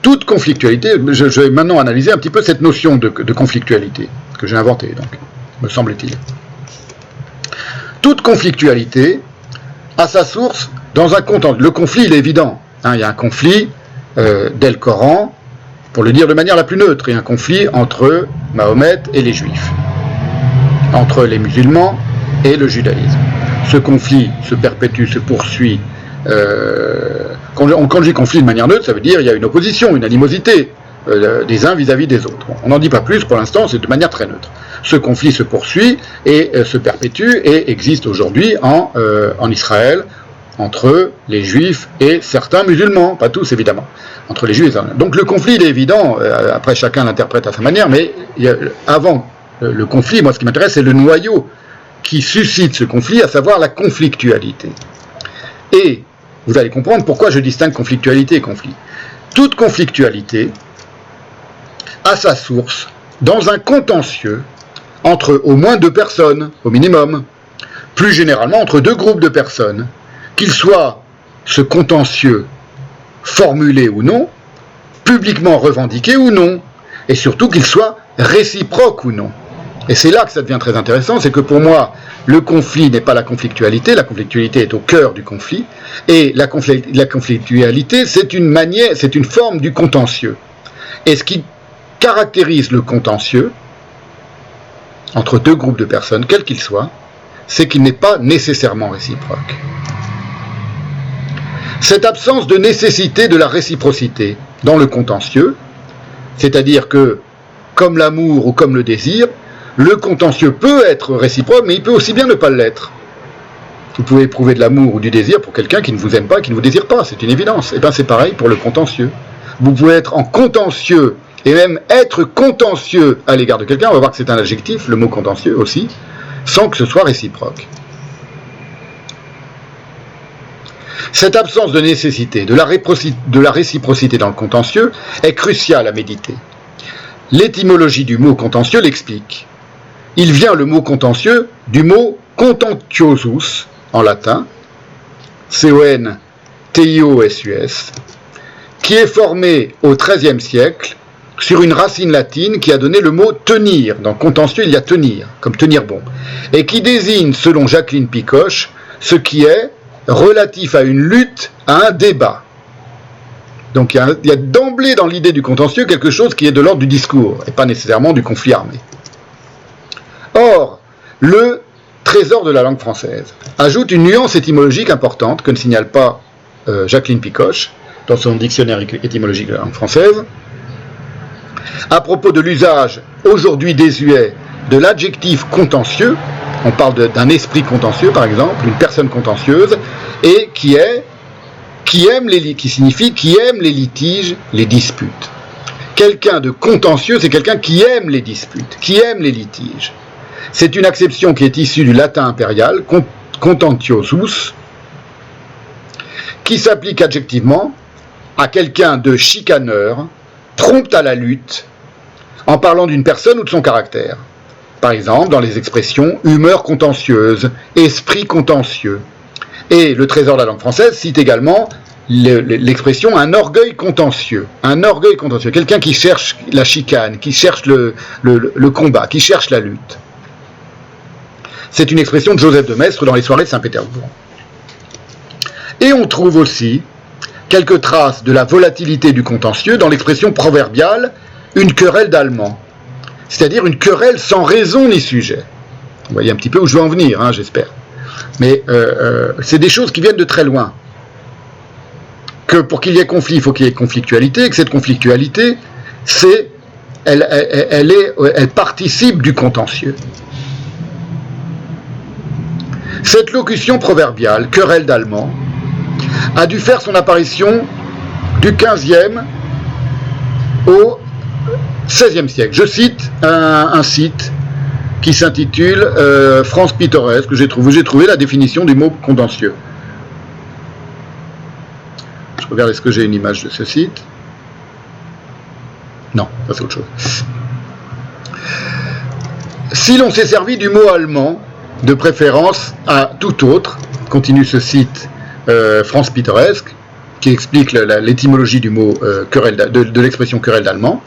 toute conflictualité, je vais maintenant analyser un petit peu cette notion de conflictualité, que j'ai inventée, donc, me semble-t-il. Toute conflictualité a sa source dans un contentieux. Le conflit, il est évident. Hein, il y a un conflit dès le Coran, pour le dire de manière la plus neutre, il y a un conflit entre Mahomet et les Juifs, entre les musulmans et le judaïsme. Ce conflit se perpétue, se poursuit. Quand je dis conflit de manière neutre, ça veut dire qu'il y a une opposition, une animosité des uns vis-à-vis des autres. Bon, on n'en dit pas plus pour l'instant, c'est de manière très neutre. Ce conflit se poursuit et se perpétue et existe aujourd'hui en Israël entre les juifs et certains musulmans, pas tous évidemment, entre les juifs et certains. Donc le conflit il est évident, après chacun l'interprète à sa manière, mais avant le conflit, moi ce qui m'intéresse c'est le noyau qui suscite ce conflit, à savoir la conflictualité. Et vous allez comprendre pourquoi je distingue conflictualité et conflit. Toute conflictualité a sa source dans un contentieux entre au moins deux personnes, au minimum, plus généralement entre deux groupes de personnes, qu'il soit ce contentieux formulé ou non, publiquement revendiqué ou non, et surtout qu'il soit réciproque ou non. Et c'est là que ça devient très intéressant, c'est que pour moi, le conflit n'est pas la conflictualité est au cœur du conflit, et la conflictualité, c'est une forme du contentieux. Et ce qui caractérise le contentieux, entre deux groupes de personnes, quels qu'ils soient, c'est qu'il n'est pas nécessairement réciproque. Cette absence de nécessité de la réciprocité dans le contentieux, c'est-à-dire que, comme l'amour ou comme le désir, le contentieux peut être réciproque, mais il peut aussi bien ne pas l'être. Vous pouvez éprouver de l'amour ou du désir pour quelqu'un qui ne vous aime pas, qui ne vous désire pas, c'est une évidence. Et bien c'est pareil pour le contentieux. Vous pouvez être en contentieux, et même être contentieux à l'égard de quelqu'un, on va voir que c'est un adjectif, le mot contentieux aussi, sans que ce soit réciproque. Cette absence de nécessité, de la réciprocité dans le contentieux, est cruciale à méditer. L'étymologie du mot contentieux l'explique. Il vient, le mot contentieux, du mot contentiosus, en latin, C-O-N-T-I-O-S-U-S, qui est formé au XIIIe siècle sur une racine latine qui a donné le mot tenir. Dans contentieux, il y a tenir, comme tenir bon, et qui désigne, selon Jacqueline Picoche, ce qui est relatif à une lutte, à un débat. Donc il y a d'emblée dans l'idée du contentieux quelque chose qui est de l'ordre du discours, et pas nécessairement du conflit armé. Or, le trésor de la langue française ajoute une nuance étymologique importante que ne signale pas Jacqueline Picoche dans son dictionnaire étymologique de la langue française, à propos de l'usage aujourd'hui désuet de l'adjectif contentieux. On parle d'un esprit contentieux, par exemple, une personne contentieuse, et qui signifie qui aime les litiges, les disputes. Quelqu'un de contentieux, c'est quelqu'un qui aime les disputes, qui aime les litiges. C'est une acception qui est issue du latin impérial, contentiosus, qui s'applique adjectivement à quelqu'un de chicaneur, prompte à la lutte, en parlant d'une personne ou de son caractère. Par exemple, dans les expressions humeur contentieuse, esprit contentieux. Et le trésor de la langue française cite également l'expression un orgueil contentieux. Un orgueil contentieux, quelqu'un qui cherche la chicane, qui cherche le combat, qui cherche la lutte. C'est une expression de Joseph de Maistre dans les soirées de Saint-Pétersbourg. Et on trouve aussi quelques traces de la volatilité du contentieux dans l'expression proverbiale « une querelle d'Allemand ». C'est-à-dire une querelle sans raison ni sujet. Vous voyez un petit peu où je veux en venir, hein, j'espère. Mais c'est des choses qui viennent de très loin. Que pour qu'il y ait conflit, il faut qu'il y ait conflictualité, et que cette conflictualité, elle participe du contentieux. Cette locution proverbiale, querelle d'Allemand, a dû faire son apparition du XVe au XVIe siècle. Je cite un site qui s'intitule France pittoresque, que j'ai trouvé la définition du mot contentieux. Je regarde, est-ce que j'ai une image de ce site? Non, ça c'est autre chose. Si l'on s'est servi du mot allemand, de préférence à tout autre, continue ce site France pittoresque, qui explique l'étymologie du mot de l'expression querelle d'allemand,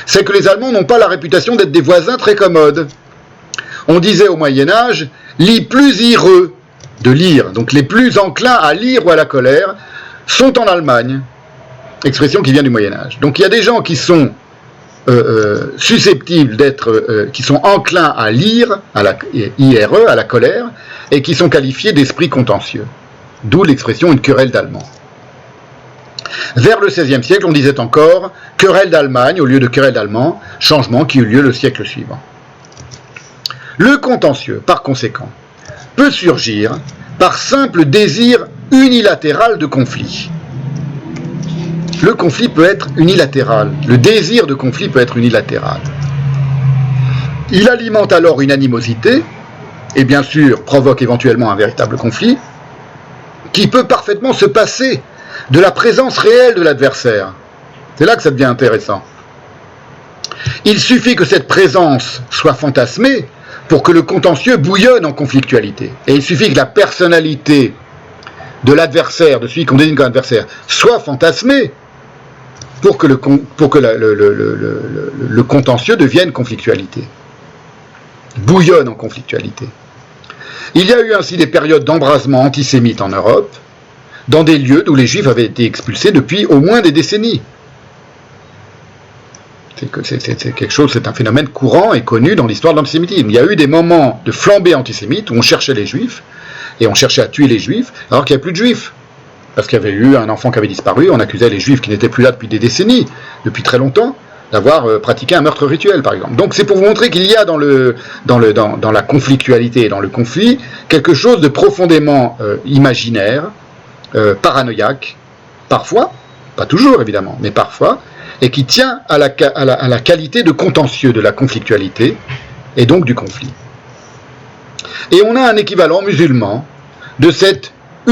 c'est que les Allemands n'ont pas la réputation d'être des voisins très commodes. On disait au Moyen-Âge, les plus ireux de lire, donc les plus enclins à lire ou à la colère, sont en Allemagne. Expression qui vient du Moyen-Âge. Donc il y a des gens qui sont susceptibles d'être, qui sont enclins à lire, à la IRE, à la colère, et qui sont qualifiés d'esprit contentieux. D'où l'expression une querelle d'Allemand. Vers le XVIe siècle, on disait encore querelle d'Allemagne au lieu de querelle d'Allemand, changement qui eut lieu le siècle suivant. Le contentieux, par conséquent, peut surgir par simple désir unilatéral de conflit. Le conflit peut être unilatéral, le désir de conflit peut être unilatéral. Il alimente alors une animosité, et bien sûr provoque éventuellement un véritable conflit, qui peut parfaitement se passer de la présence réelle de l'adversaire. C'est là que ça devient intéressant. Il suffit que cette présence soit fantasmée pour que le contentieux bouillonne en conflictualité. Et il suffit que la personnalité de l'adversaire, de celui qu'on désigne comme adversaire, soit fantasmée pour que le contentieux devienne conflictualité. Bouillonne en conflictualité. Il y a eu ainsi des périodes d'embrasement antisémite en Europe, dans des lieux d'où les Juifs avaient été expulsés depuis au moins des décennies. C'est quelque chose, c'est un phénomène courant et connu dans l'histoire de l'antisémitisme. Il y a eu des moments de flambée antisémite où on cherchait les Juifs, et on cherchait à tuer les Juifs, alors qu'il n'y avait plus de Juifs. Parce qu'il y avait eu un enfant qui avait disparu, on accusait les Juifs qui n'étaient plus là depuis des décennies, depuis très longtemps, d'avoir pratiqué un meurtre rituel, par exemple. Donc c'est pour vous montrer qu'il y a dans la conflictualité et dans le conflit quelque chose de profondément imaginaire, paranoïaque, parfois, pas toujours évidemment, mais parfois, et qui tient à la qualité de contentieux de la conflictualité, et donc du conflit. Et on a un équivalent musulman de cette